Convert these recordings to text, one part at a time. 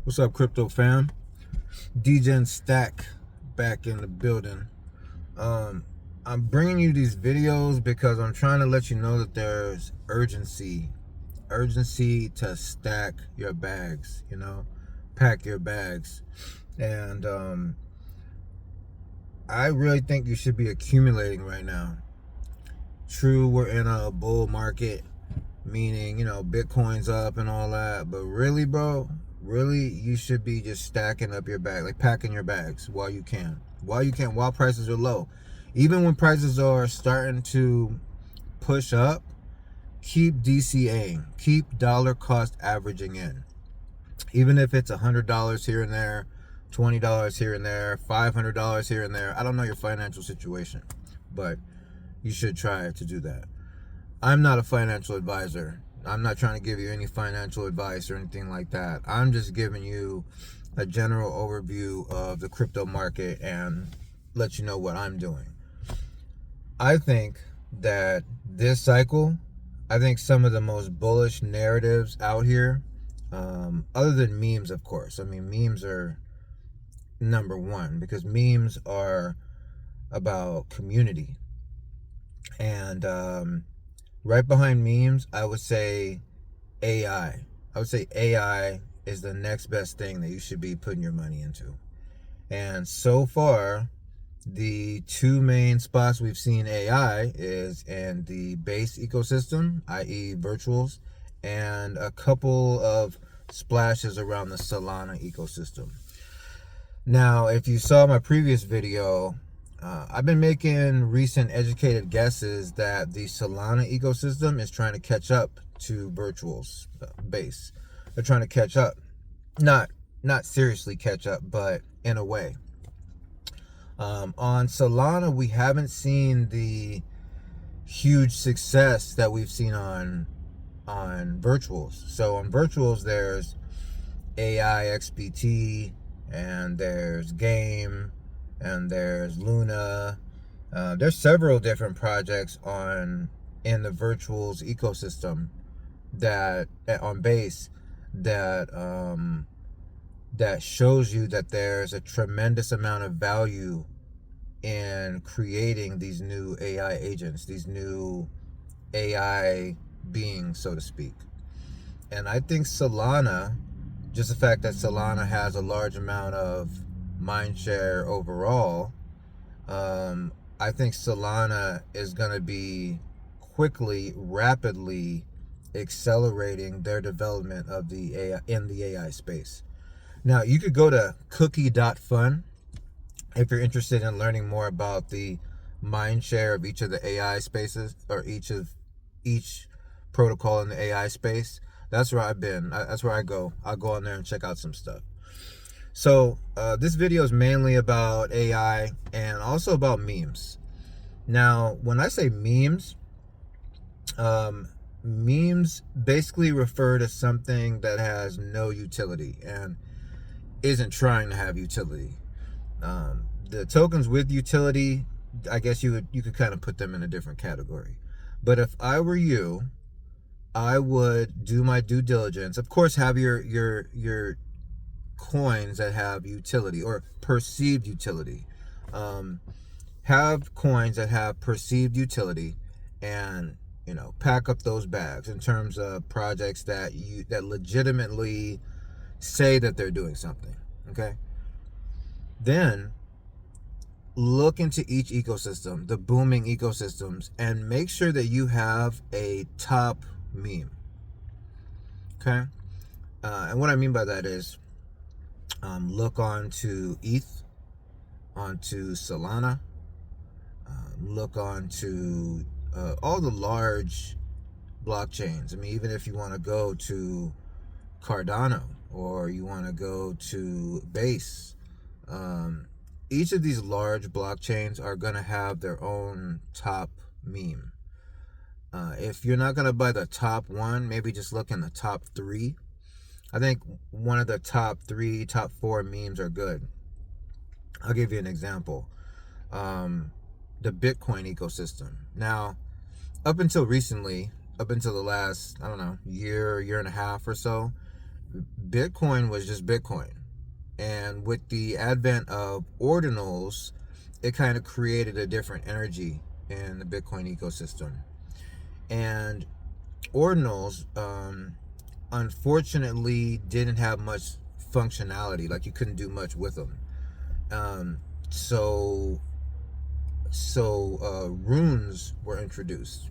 What's up, crypto fam? DGen Stack back in the building. I'm bringing you these videos because I'm trying to let you know that there's urgency to stack your bags, pack your bags. And I really think you should be accumulating right now. True, we're in a bull market, meaning, Bitcoin's up and all that, but really, bro, really, you should be just stacking up your bag, like packing your bags while you can, while prices are low. Even when prices are starting to push up, keep DCAing, keep dollar cost averaging in. Even if it's $100 here and there, $20 here and there, $500 here and there. I don't know your financial situation, but you should try to do that. I'm not a financial advisor. I'm not trying to give you any financial advice or anything like that. I'm just giving you a general overview of the crypto market and let you know what I'm doing. I think that this cycle, I think some of the most bullish narratives out here, other than memes, of course. I mean, memes are number one because memes are about community. And right behind memes, I would say AI. I would say AI is the next best thing that you should be putting your money into. And so far, the two main spots we've seen AI is in the base ecosystem, i.e. virtuals, and a couple of splashes around the Solana ecosystem. Now, if you saw my previous video, I've been making recent educated guesses that the Solana ecosystem is trying to catch up to virtuals base. They're trying to catch up, not seriously catch up, but in a way. On Solana, we haven't seen the huge success that we've seen on virtuals. So on virtuals, there's AI XPT, and there's Game, and there's Luna. There's several different projects in the virtuals ecosystem that on base that shows you that there's a tremendous amount of value in creating these new AI agents, these new AI beings, so to speak. And I think Solana, just the fact that Solana has a large amount of mind share overall, I think Solana is going to be rapidly accelerating their development of the AI in the AI space. Now, you could go to cookie.fun if you're interested in learning more about the mind share of each of the AI spaces, or each protocol in the AI space. That's where I've been. That's where I go. I'll go on there and check out some stuff. So this video is mainly about AI and also about memes. Now, when I say memes, memes basically refer to something that has no utility and isn't trying to have utility. The tokens with utility, I guess you could kind of put them in a different category. But if I were you, I would do my due diligence. Of course, have your coins that have utility or perceived utility. Have coins that have perceived utility, and pack up those bags in terms of projects that legitimately say that they're doing something. Okay. Then look into each ecosystem, the booming ecosystems, and make sure that you have a top meme. Okay. And what I mean by that is, look onto ETH, onto Solana, look onto all the large blockchains. I mean, even if you want to go to Cardano or you want to go to Base, each of these large blockchains are going to have their own top meme. If you're not going to buy the top one, maybe just look in the top three. I think one of the top four memes are good. I'll give you an example. The Bitcoin ecosystem. Now, up until recently, up until the last, I don't know, year and a half or so, Bitcoin was just Bitcoin. And with the advent of ordinals, it kind of created a different energy in the Bitcoin ecosystem. And ordinals, unfortunately, didn't have much functionality. Like, you couldn't do much with them. So runes were introduced.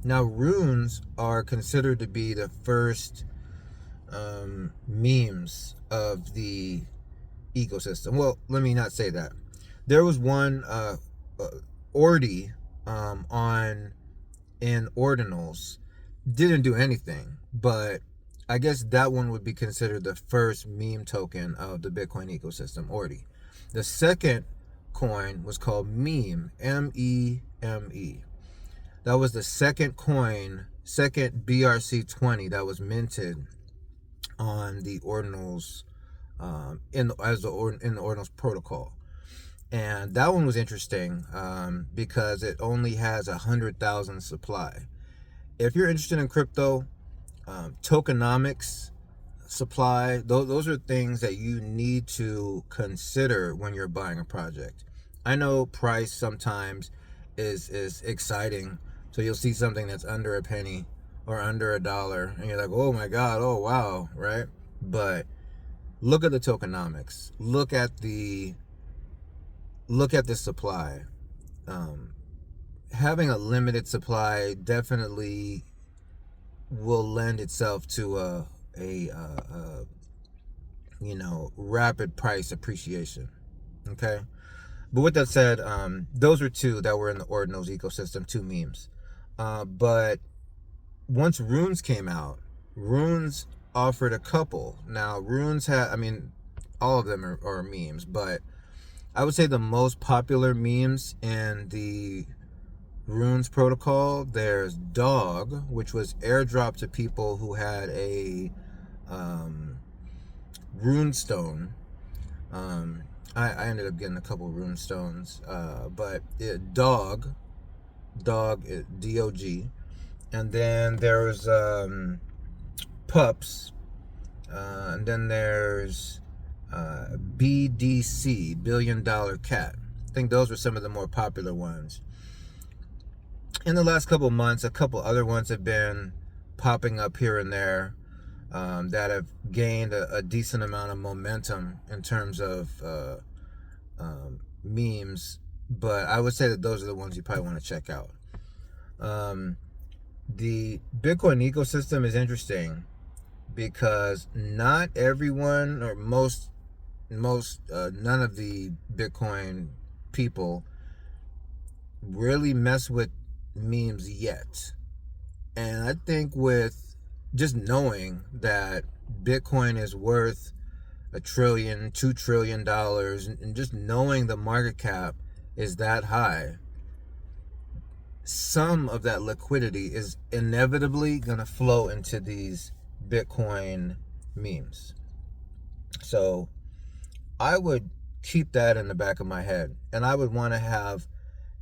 Now, runes are considered to be the first memes of the ecosystem. Well, let me not say that. There was one Ordi in ordinals, didn't do anything, but I guess that one would be considered the first meme token of the Bitcoin ecosystem, Ordi. The second coin was called Meme, M-E-M-E. That was the second coin, second BRC20 that was minted on the ordinals, in the ordinals protocol. And that one was interesting because it only has 100,000 supply. If you're interested in crypto, tokenomics, supply, those are things that you need to consider when you're buying a project. I know price sometimes is exciting, so you'll see something that's under a penny or under $1 and you're like, oh my god, oh wow, right? But look at the tokenomics, look at the supply. Having a limited supply definitely will lend itself to a rapid price appreciation. Okay, but with that said, those are two that were in the ordinals ecosystem, two memes. But once runes came out, runes offered a couple. Now runes had, all of them are memes, but I would say the most popular memes in the runes protocol, there's DOG, which was airdropped to people who had a rune stone. I ended up getting a couple rune stones, but DOG, DOG, and then there's pups, and then there's BDC, $billion cat. I think those were some of the more popular ones. In the last couple months, a couple other ones have been popping up here and there that have gained a decent amount of momentum in terms of memes, but I would say that those are the ones you probably want to check out. The Bitcoin ecosystem is interesting because not everyone, or most none of the Bitcoin people really mess with memes yet. And I think with just knowing that Bitcoin is worth $1 trillion, $2 trillion, and just knowing the market cap is that high, some of that liquidity is inevitably going to flow into these Bitcoin memes. So I would keep that in the back of my head, and I would want to have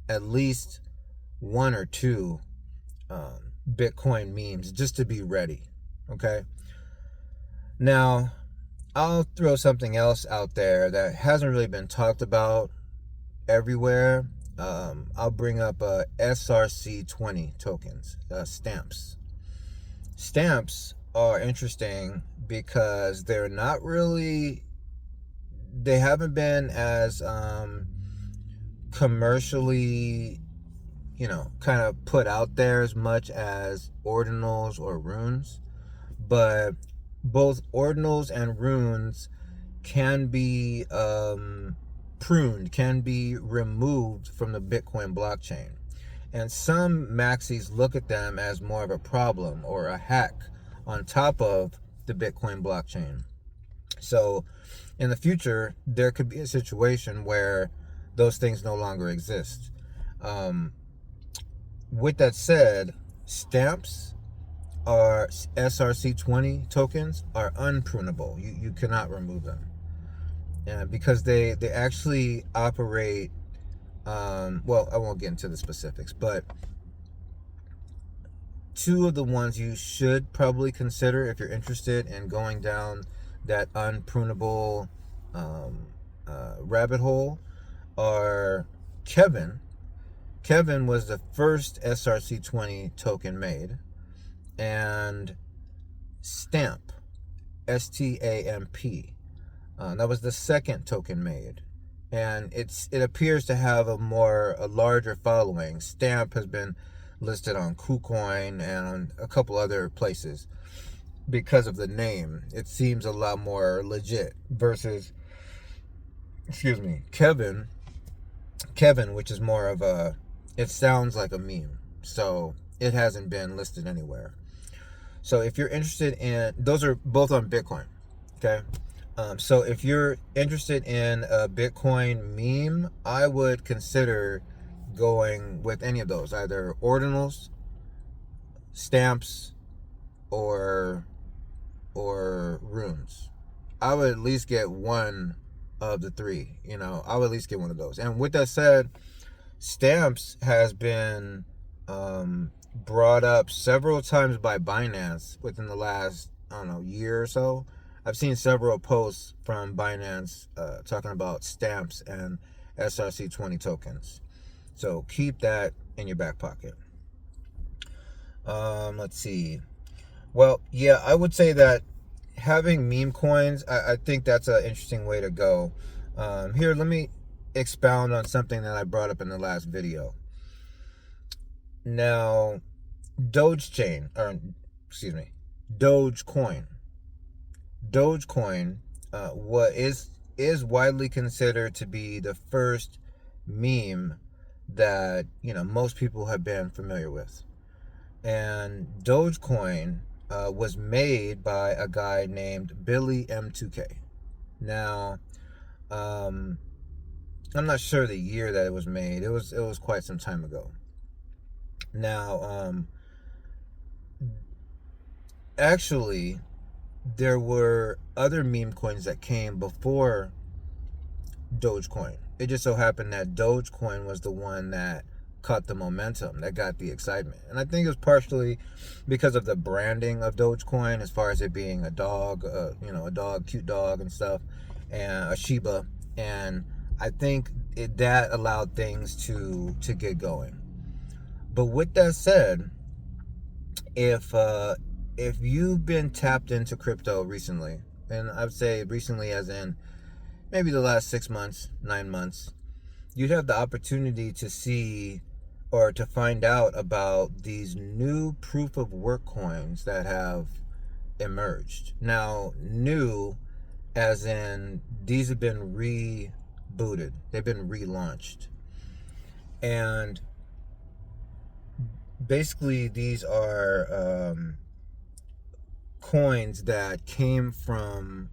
at least one or two Bitcoin memes just to be ready. Okay, now I'll throw something else out there that hasn't really been talked about everywhere. I'll bring up SRC20 tokens, stamps. Stamps are interesting because they're not really, they haven't been as commercially, kind of put out there as much as ordinals or runes. But both ordinals and runes can be pruned, can be removed from the Bitcoin blockchain. And some maxis look at them as more of a problem or a hack on top of the Bitcoin blockchain. So in the future, there could be a situation where those things no longer exist. With that said, stamps are SRC20 tokens are unprunable. You cannot remove them. Because they actually operate, well, I won't get into the specifics, but two of the ones you should probably consider if you're interested in going down that unprunable rabbit hole are Kevin. Kevin was the first SRC20 token made, and Stamp, STAMP. That was the second token made, and it appears to have a larger following. Stamp has been listed on KuCoin and on a couple other places because of the name. It seems a lot more legit versus, Kevin, which is more of it sounds like a meme, so it hasn't been listed anywhere. So if you're interested in, those are both on Bitcoin, okay? So if you're interested in a Bitcoin meme, I would consider going with any of those, either ordinals, stamps, or runes. I would at least get one of the three. I would at least get one of those. And with that said, stamps has been brought up several times by Binance within the last, year or so. I've seen several posts from Binance talking about stamps and SRC20 tokens. So keep that in your back pocket. Let's see. Well, yeah, I would say that having meme coins, I think that's an interesting way to go. Here, let me expound on something that I brought up in the last video. Now, Dogecoin. Dogecoin, what is widely considered to be the first meme that most people have been familiar with. And Dogecoin was made by a guy named Billy M2K. Now, I'm not sure the year that it was made. It was quite some time ago. Now, actually, there were other meme coins that came before Dogecoin. It just so happened that Dogecoin was the one that caught the momentum, that got the excitement. And I think it was partially because of the branding of Dogecoin, as far as it being a dog, a dog, cute dog and stuff, and a Shiba. And I think that allowed things to get going. But with that said, if you've been tapped into crypto recently, and I'd say recently as in maybe the last 6 months, 9 months, you'd have the opportunity to see or to find out about these new proof of work coins that have emerged. Now, new as in these have been rebooted, they've been relaunched. And basically these are coins that came from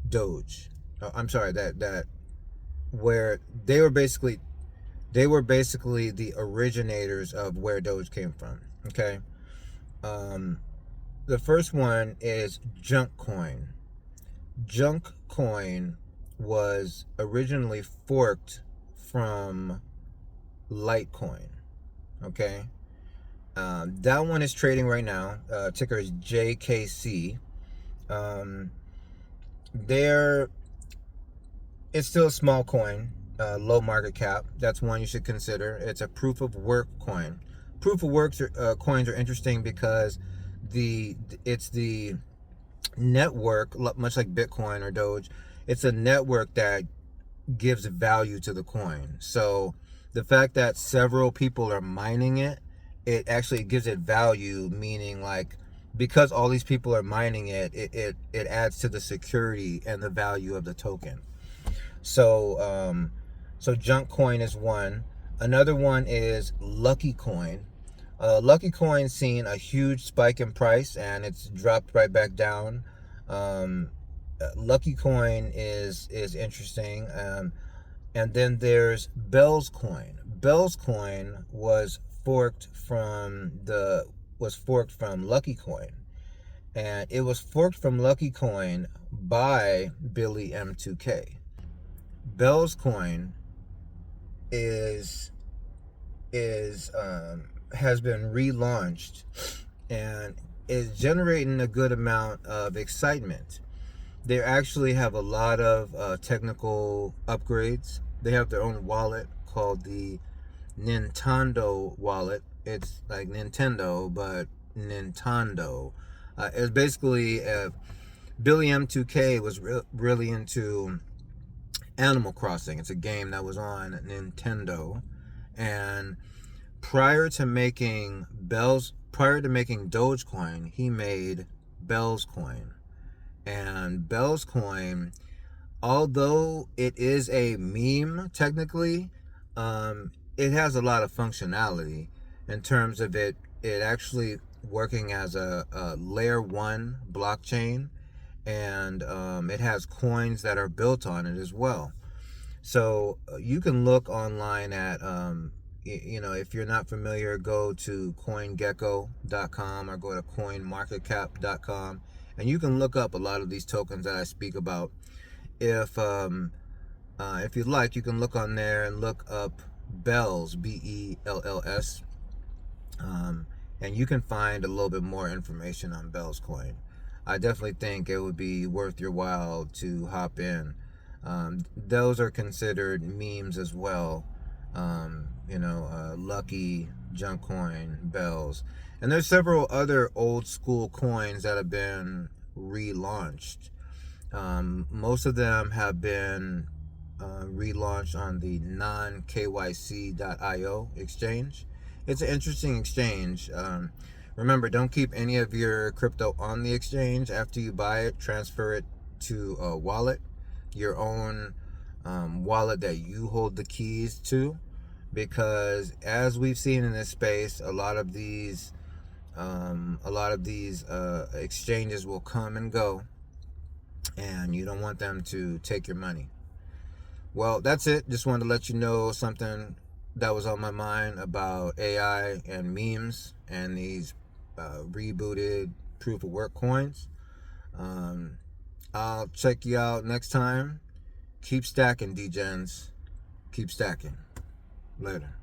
Doge. I'm sorry, that where they were basically the originators of where Doge came from. Okay. The first one is Junk Coin. Junk Coin was originally forked from Litecoin. Okay. That one is trading right now. Ticker is JKC. It's still a small coin, low market cap. That's one you should consider. It's a proof of work coin. Proof of work coins are interesting because it's the network, much like Bitcoin or Doge. It's a network that gives value to the coin. So the fact that several people are mining it actually gives it value, meaning like because all these people are mining it adds to the security and the value of the token. So Junk Coin is one. Another one is Lucky Coin. Lucky Coin's seen a huge spike in price and it's dropped right back down. Lucky Coin is interesting. And then there's Bellscoin. Bellscoin was forked from Lucky Coin. And it was forked from Lucky Coin by Billy M2K. Bellscoin has been relaunched and it's generating a good amount of excitement. They actually have a lot of technical upgrades. They have their own wallet called the Nintendo wallet. It's like Nintendo, but Nintendo. It's basically Billy M2K was really into Animal Crossing. It's a game that was on Nintendo, and prior to making Dogecoin, he made Bellscoin. And Bellscoin, although it is a meme technically, it has a lot of functionality in terms of it actually working as a layer 1 blockchain, and it has coins that are built on it as well. So you can look online at if you're not familiar, go to coingecko.com or go to coinmarketcap.com, and you can look up a lot of these tokens that I speak about. If you'd like, you can look on there and look up Bells, Bells, and you can find a little bit more information on Bellscoin. I definitely think it would be worth your while to hop in. Those are considered memes as well. Lucky, Junk Coin, Bells. And there's several other old school coins that have been relaunched. Most of them have been relaunched on the non-KYC.io exchange. It's an interesting exchange. Remember, don't keep any of your crypto on the exchange. After you buy it, transfer it to a wallet, your own wallet that you hold the keys to, because as we've seen in this space, a lot of these exchanges will come and go, and you don't want them to take your money. Well, that's it. Just wanted to let you know something that was on my mind about AI and memes and these rebooted proof of work coins. I'll check you out next time. Keep stacking, D-Gens. Keep stacking. Later.